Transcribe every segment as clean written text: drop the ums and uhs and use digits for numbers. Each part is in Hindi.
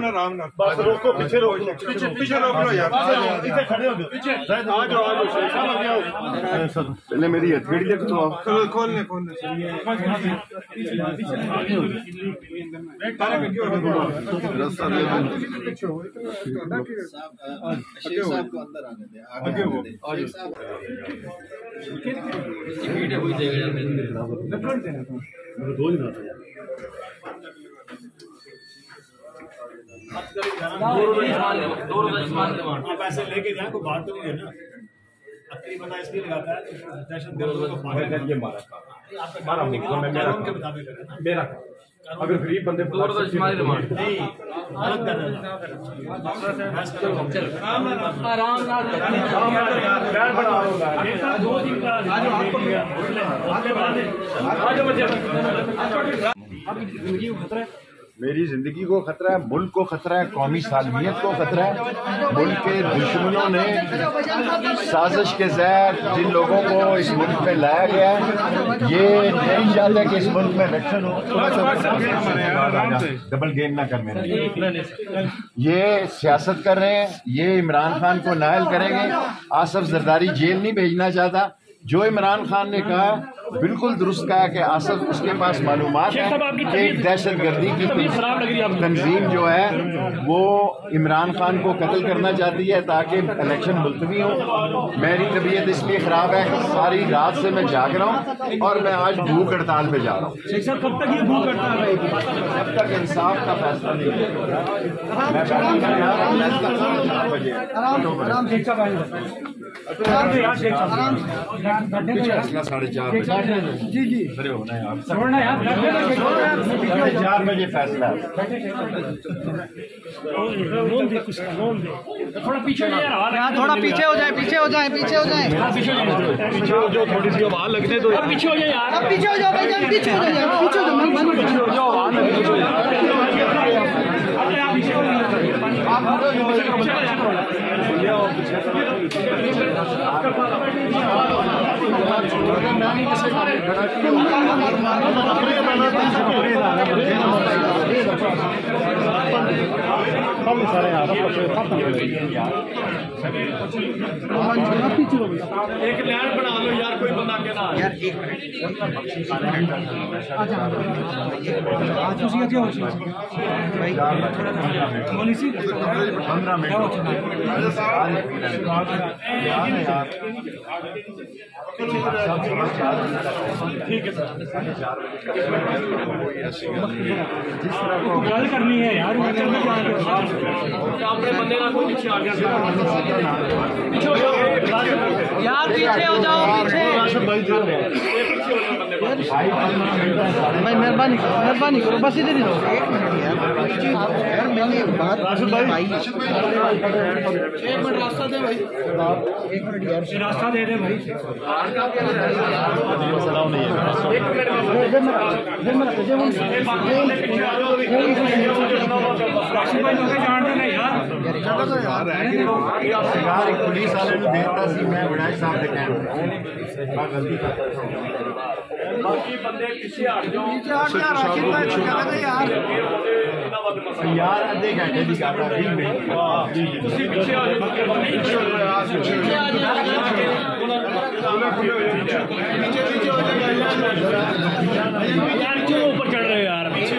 आराम ना बस रोको, पीछे रोक लो, पीछे रोक लो यार, इधर खड़े हो जाओ, आ जाओ पहले मेरी हथेली देख तो खोलने पैसे लेके जाए कोई बात तो नहीं है ना। अक्ली बंदा इसलिए लगाता है दहशतगर्दों को मेरा अगर गरीब बंदे मेरी जिंदगी को खतरा है, मुल्क को खतरा है, कौमी सालमियत को खतरा है। मुल्क के दुश्मनों ने साजिश के जहर जिन लोगों को इस मुल्क में लाया गया है, ये नहीं चाहते कि इस मुल्क में इलेक्शन हो। डबल गेम ना कर मेरे, ये सियासत कर रहे हैं, ये इमरान खान को नायल करेंगे। आसफ जरदारी जेल नहीं भेजना चाहता। जो इमरान खान ने कहा बिल्कुल दुरुस्त कहा कि आसफ उसके पास मालूमात है कि एक दहशत गर्दी की तंजीम जो है वो इमरान खान को कत्ल करना चाहती है ताकि इलेक्शन मुलतवी हो। मेरी तबीयत इसलिए ख़राब है, सारी रात से मैं जाग रहा हूँ और मैं आज भूख हड़ताल पे जा रहा हूँ। कब तक ये भूख हड़ताल रहेगी? जब तक इंसाफ का फैसला नहीं जी जी होना है 4 बजे फैसला। थोड़ा पीछे हो जाए, थोड़ा पीछे हो जाए, पीछे हो जाए, पीछे हो जाए, पीछे हो जाओ, थोड़ी सी आवाज लगने दो, पीछे हो जाए यार, पीछे हो जाओ भाई, पीछे हो जाए, पीछे हो जाओ, एक लैंड बना लो यार, कोई बंदा के ना यार। एक मिनट ठीक है सर, गल करनी है यार, अपने बंदे का कोई पीछे आ गया यार, पीछे हो जाओ, पीछे भाई, मेहरबानी करो, बस इधर ही रहो। एक मिनट यार, मैंने बात भाई, एक मिनट रास्ता दे भाई, एक मिनट यार, रास्ता दे दे भाई। पुलिस वाले देखता सी मैं विधायक साहब के कहने गलती बाकी बंदे पीछे हट जाओ यार, आधे घंटे की गल है। पीछे आ यार, क्यों ऊपर चढ़ रहे हो यार? पीछे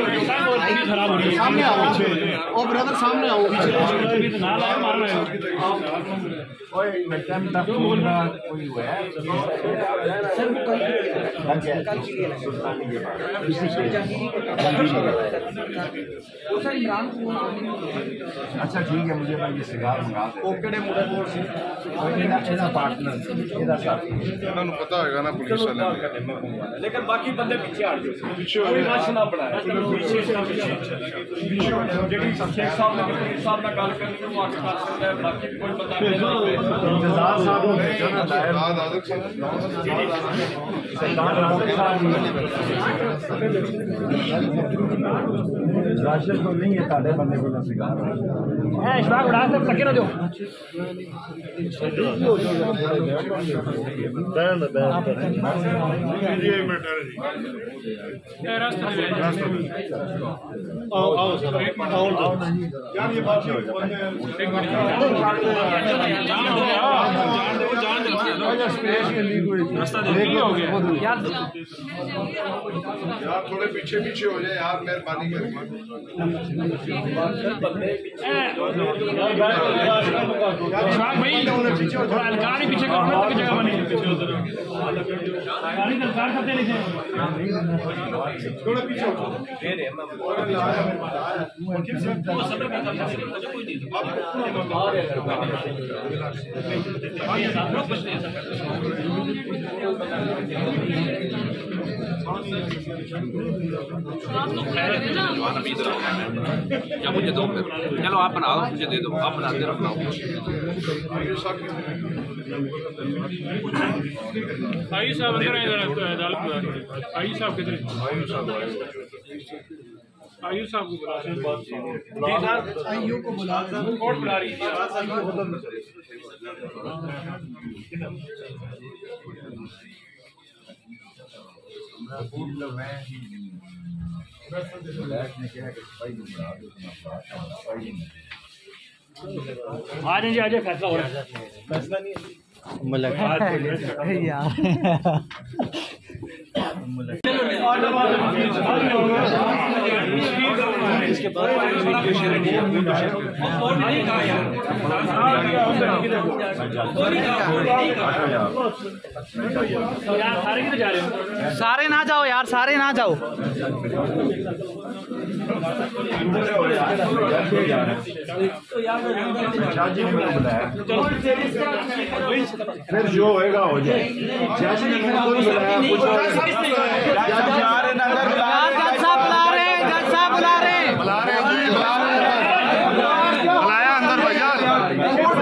खराब हो रही है, सामने आओ, ओ ब्रदर सामने आओ, पीछे ना लाए मार रहे हो। कोई हुआ है अच्छा ठीक है, मुझे ये सिगार मंगा पार्टनर पता होगा ना पुलिस वाले, लेकिन बाकी बंदे पीछे हट जाओ, पीछे रश ना बढ़ाए, शेख साहब ने पुलिस साहब ने गल करनी है, वो आगे कर सकता है। बाकी कोई बंदा इंतजार साहब राशन तो नहीं है साढ़े बंदे को इशफाक उड़ा सब तक ना दो यार थोड़े पीछे पीछे हो जाए यार, मेहरबानी करके। भाई थोड़ा अलकार ही पीछे करो ना, जगह बनी अलकार करते नहीं थोड़ा पीछे या मुझे दो, चलो आप बना दो, मुझे दे दो, आप बनाते रहो। आई साहब अंदर आए आई साहब किधर आयु साहब को बुला आयु को बुला कोर्ट बुला रही है। आज जी आज फैसला हो रहा है, फैसला नहीं यार इसके बाद सारे किधर जा रहे हो? सारे ना जाओ यार, सारे ना जाओ। फिर जो होएगा हो जाए। जज ने कोई बुलाया, जज साहब बुला रहे हैं, जज साहब बुला रहे हैं, बुलाया अंदर भैया, कोर्ट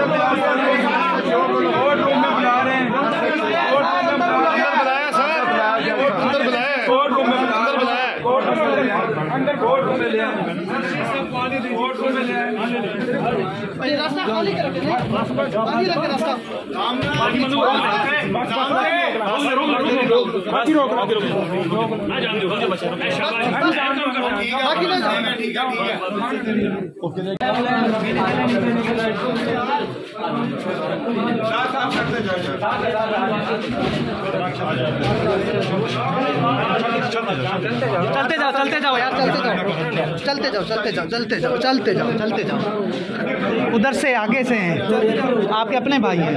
रूम में बुला रहे हैं, बुलाया सर, अंदर बुलाया, कोर्ट रूम में अंदर बुलाया, अंदर कोर्ट रूम में ले आए, कोर्ट रूम में ले आए, रास्ता खाली कर रखे हैं, खाली रखे रास्ता। चलते जाओ, चलते जाओ यार, चलते जाओ, चलते जाओ, चलते जाओ, चलते जाओ, चलते जाओ, चलते जाओ। उधर से आगे से हैं, आपके अपने भाई हैं।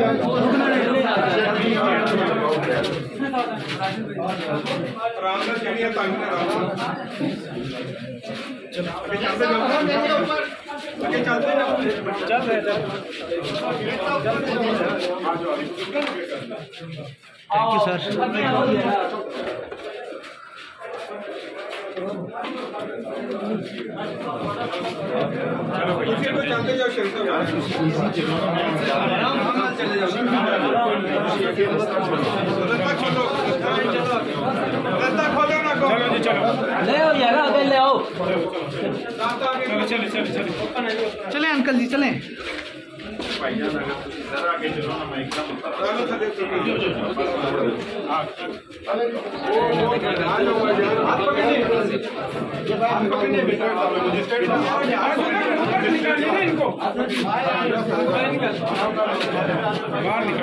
Thank you sir. चले अंकल जी, चलें।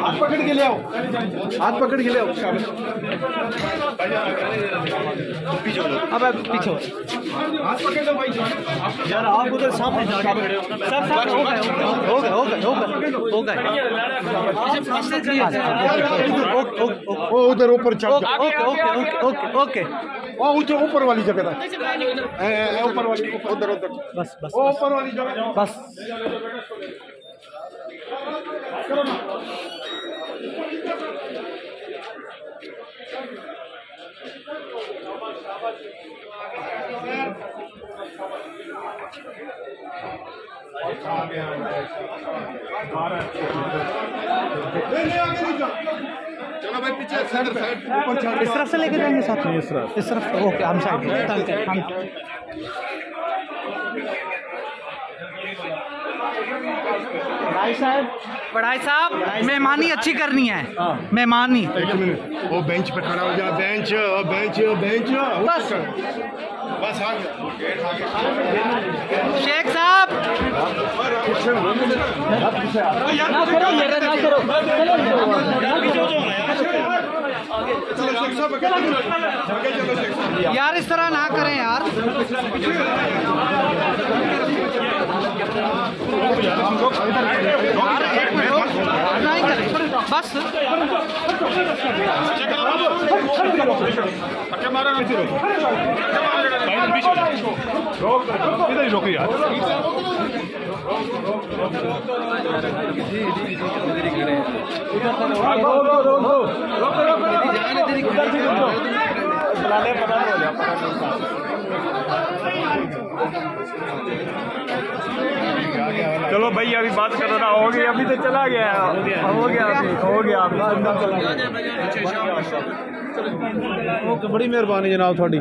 हाथ पकड़ के ले आओ, हाथ पकड़ के ले आओ। अब पीछे हाथ पकड़ लो भाई यार, आप उधर सामने जाके खड़े हो। सब हो गए, हो गए, हो गए, हो गए, हो गए। वो उधर ऊपर चढ़, ओके ओके ओके ओके, वो ऊपर वाली जगह था, ऊपर वाली, उधर उधर, बस बस ऊपर वाली जगह बस। चलो भाई पीछे, साइड ऊपर, इस तरफ से लेके जाएंगे साथ में, इस तरफ ओके, हम साइड, पढ़ाई साहब मेहमानी अच्छी करनी है। मेहमानी वो बेंच पे खड़ा हो जा, बेंच बेंच बेंच बस बस आ गया। शेख साहब ना करो मेरे ना करो यार इस तरह ना करें यार। नहीं करें बस इधर ही रोको यार। चलो भाई अभी बात कर रहा हो गया, अभी तो चला गया हो गया बड़ी मेहरबानी जनाब थोड़ी।